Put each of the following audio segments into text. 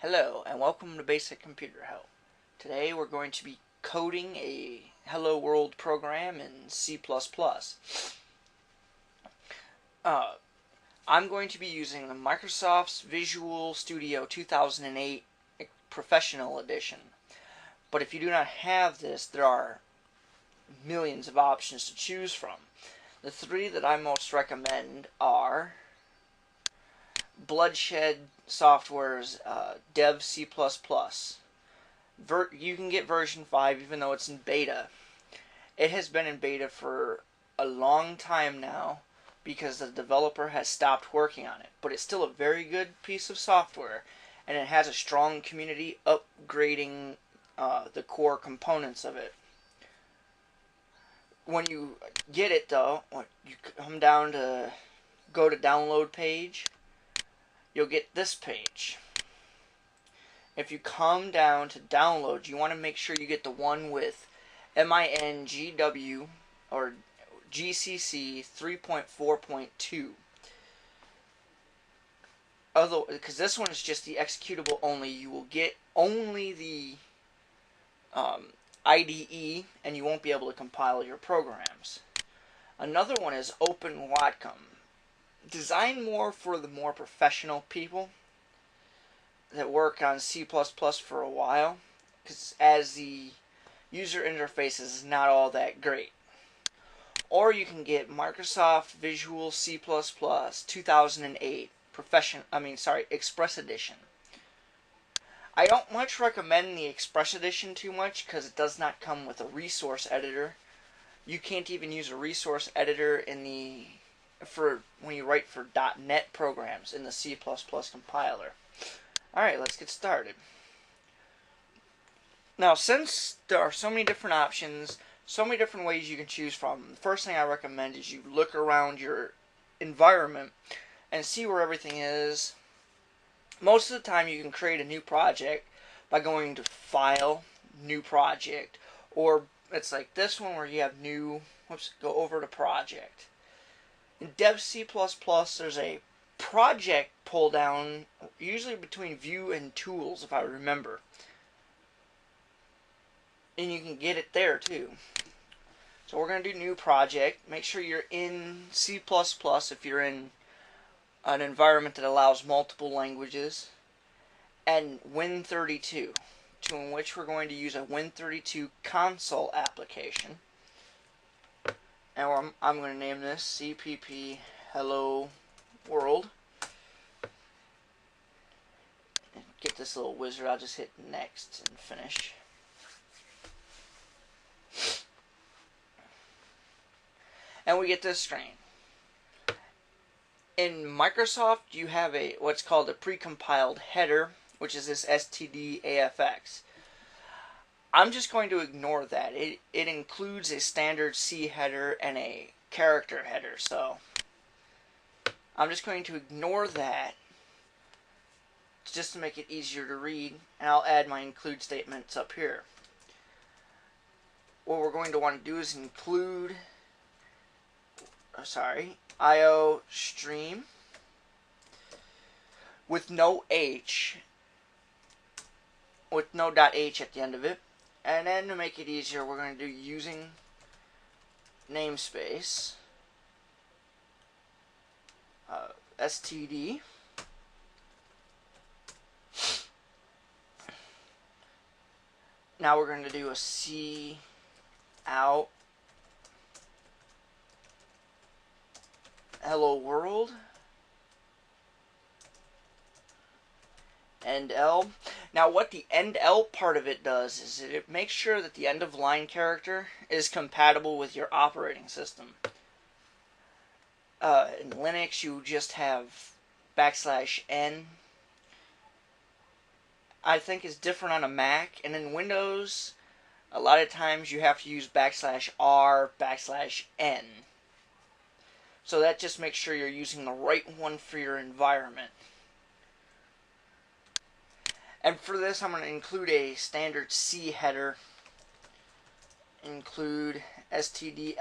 Hello and welcome to Basic Computer Help. Today we're going to be coding a Hello World program in C++. I'm going to be using the Microsoft's Visual Studio 2008 Professional Edition. But if you do not have this, there are millions of options to choose from. The three that I most recommend are Bloodshed Software's Dev C++. You can get version 5 even though it's in beta. It has been in beta for a long time now because the developer has stopped working on it. But it's still a very good piece of software, and it has a strong community upgrading the core components of it. When you get it though, you come down to go to download page, you'll get this page. If you come down to download, you want to make sure you get the one with MINGW or GCC 3.4.2. Although, because this one is just the executable only, you will get only the IDE, and you won't be able to compile your programs. Another one is Open Watcom, designed more for the more professional people that work on C++ for a while, because as the user interface is not all that great. Or you can get Microsoft Visual C++ 2008 Express Edition. I don't much recommend the Express Edition too much because it does not come with a resource editor. You can't even use a resource editor when you write for .NET programs in the C++ compiler. Alright, let's get started. Now, since there are so many different options, so many different ways you can choose from, the first thing I recommend is you look around your environment and see where everything is. Most of the time you can create a new project by going to File, New Project, or it's like this one where you have go over to Project. In Dev C++, there's a project pull down, usually between View and Tools, if I remember. And you can get it there too. So we're going to do New Project. Make sure you're in C++ if you're in an environment that allows multiple languages, and Win32, in which we're going to use a Win32 console application. And I'm going to name this CPP Hello World. And get this little wizard, I'll just hit next and finish. And we get this screen. In Microsoft, you have what's called a precompiled header, which is this std.afx. I'm just going to ignore that. It includes a standard C header and a character header, so I'm just going to ignore that just to make it easier to read, and I'll add my include statements up here. What we're going to want to do is include IO stream with no H, with no .h at the end of it. And then to make it easier, we're going to do using namespace std now we're going to do a C out Hello World end L. Now what the end L part of it does is it makes sure that the end of line character is compatible with your operating system. In Linux you just have \n. I think is different on a Mac, and in Windows a lot of times you have to use \r, \n. So that just makes sure you're using the right one for your environment. And for this, I'm going to include a standard C header. Include stdlib.h.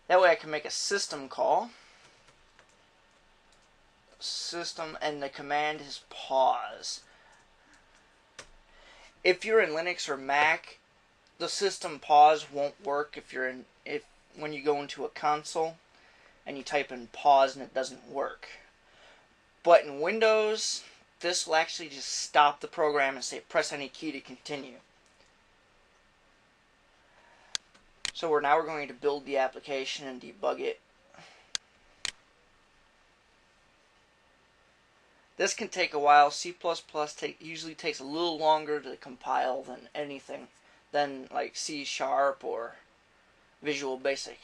That way I can make a system call. system, and the command is pause. If you're in Linux or Mac, the system pause won't work when you go into a console and you type in pause and it doesn't work. But in Windows, this will actually just stop the program and say press any key to continue. So we're going to build the application and debug it. This can take a while. C++ usually takes a little longer to compile than anything, than like C# or Visual Basic.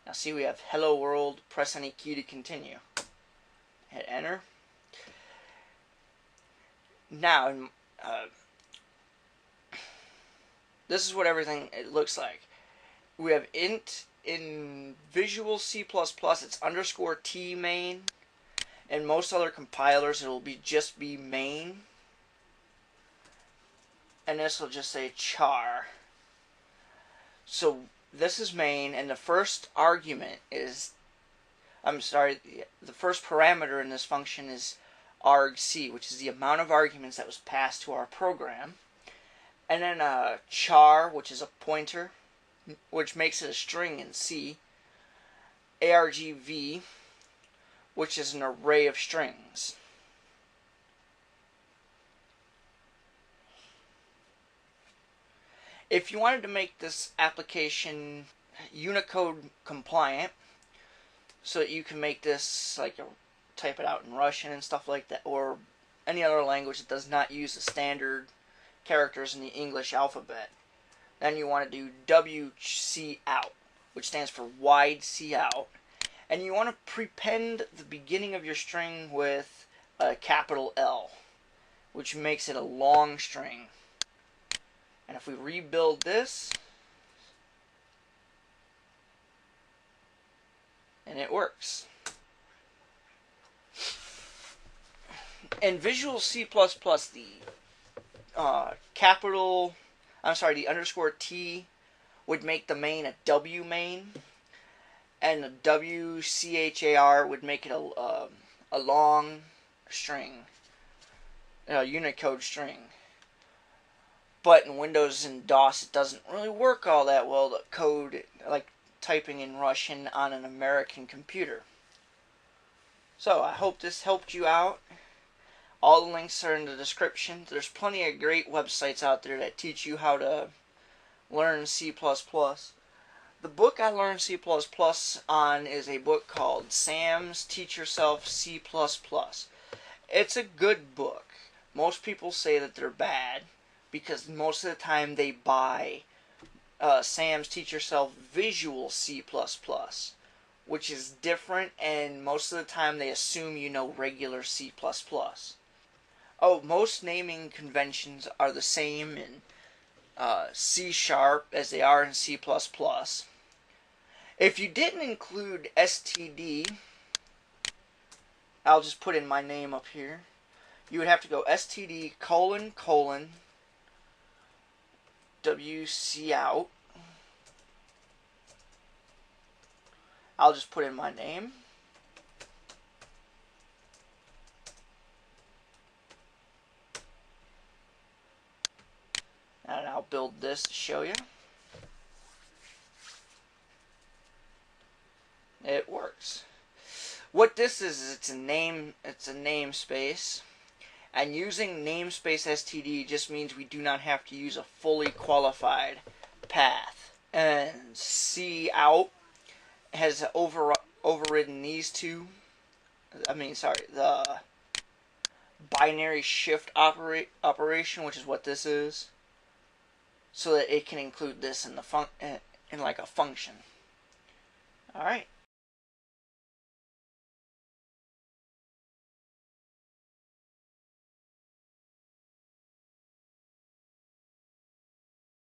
Now see, we have hello world, press any key to continue. Hit enter. Now, this is what everything it looks like. We have int in Visual C++, it's _t main. In most other compilers, it will just be main. And this will just say char. So this is main, and the first argument is, the first parameter in this function is argc, which is the amount of arguments that was passed to our program. And then char, which is a pointer, which makes it a string in C. argv, which is an array of strings. If you wanted to make this application Unicode compliant, so that you can make this, like, type it out in Russian and stuff like that, or any other language that does not use the standard characters in the English alphabet, then you want to do wcout, which stands for wide cout. And you want to prepend the beginning of your string with a capital L, which makes it a long string. And if we rebuild this, and it works. In Visual C++, the _t would make the main a W main, and the wchar would make it a long string, a Unicode string. But in Windows and DOS, it doesn't really work all that well, the code, like typing in Russian on an American computer. So I hope this helped you out. All the links are in the description. There's plenty of great websites out there that teach you how to learn C++. The book I learned C++ on is a book called Sam's Teach Yourself C++. It's a good book. Most people say that they're bad because most of the time they buy Sam's Teach Yourself Visual C++, which is different, and most of the time they assume you know regular C++. Oh, most naming conventions are the same in C# as they are in C++. If you didn't include std, I'll just put in my name up here. You would have to go std : wcout. I'll just put in my name. And I'll build this to show you. It works. What this is it's a namespace. And using namespace std just means we do not have to use a fully qualified path. And cout has overridden these two. The binary shift operation, which is what this is, so that it can include this in the like a function. All right.